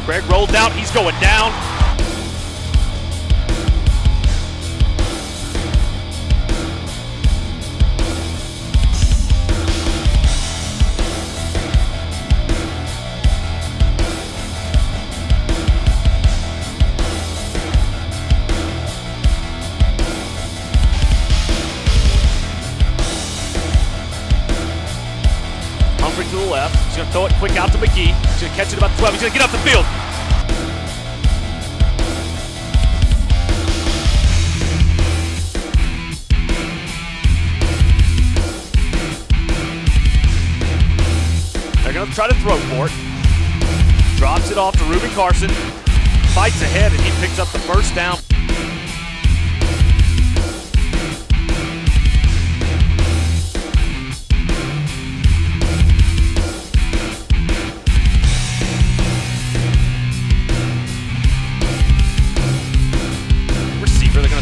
Greg rolled out, he's going down. Hoover to the left. He's going to throw it quick out to McGee. He's going to catch it about 12. He's going to get off the field. They're going to try to throw for it. Drops it off to Ruben Carson. Fights ahead, and he picks up the first down.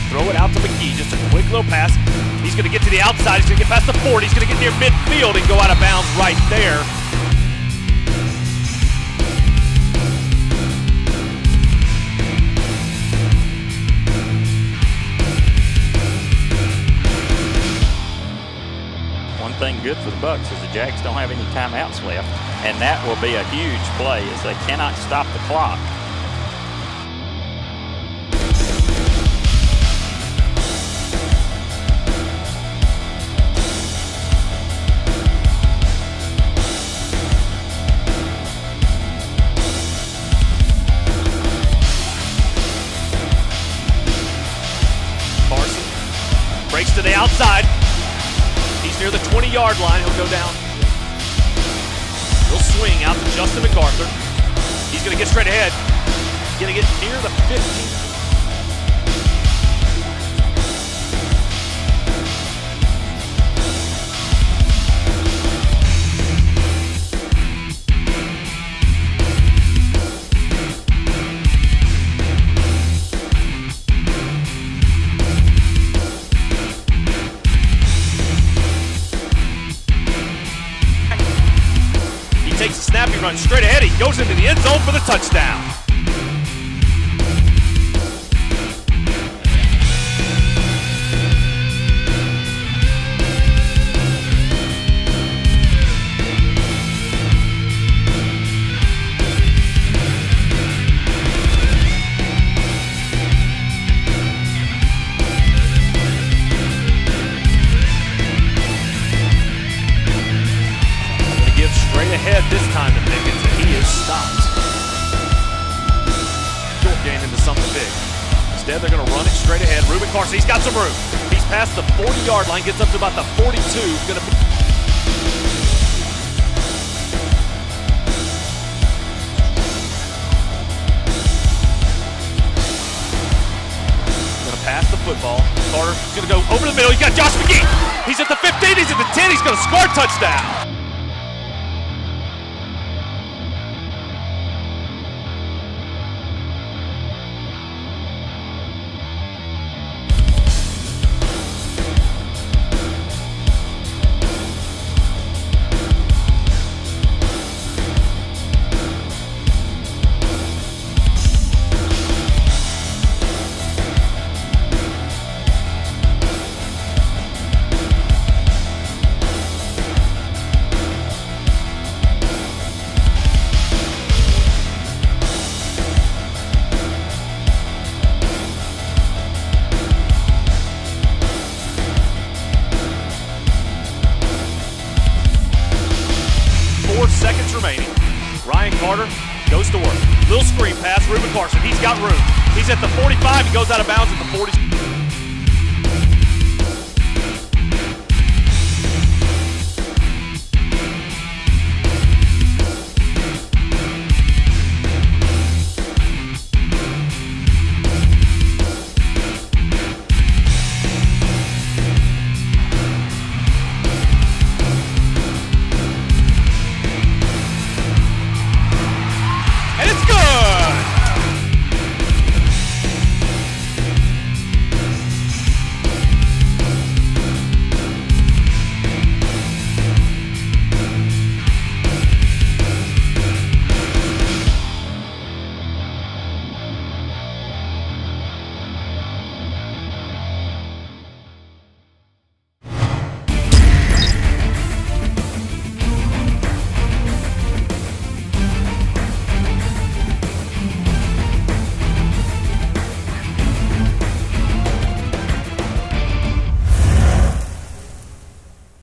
Throw it out to McGee, just a quick little pass. He's going to get to the outside, he's going to get past the 40, he's going to get near midfield and go out of bounds right there. One thing good for the Bucs is the Jags don't have any timeouts left, and that will be a huge play as they cannot stop the clock. Breaks to the outside. He's near the 20-yard line. He'll go down. He'll swing out to Justin MacArthur. He's going to get straight ahead. He's going to get near the 15. Takes a snap, he runs straight ahead, he goes into the end zone for the touchdown. Straight ahead this time to Pickens, and he is stopped. Short gain into something big. Instead, they're going to run it straight ahead. Ruben Carson, he's got some room. He's past the 40-yard line, gets up to about the 42. Going to pass the football. Carter's going to go over the middle. He's got Josh McGee. He's at the 15. He's at the 10. He's going to score a touchdown. Seconds remaining. Ryan Carter goes to work. Little screen pass, Ruben Carson. He's got room. He's at the 45. He goes out of bounds at the 40.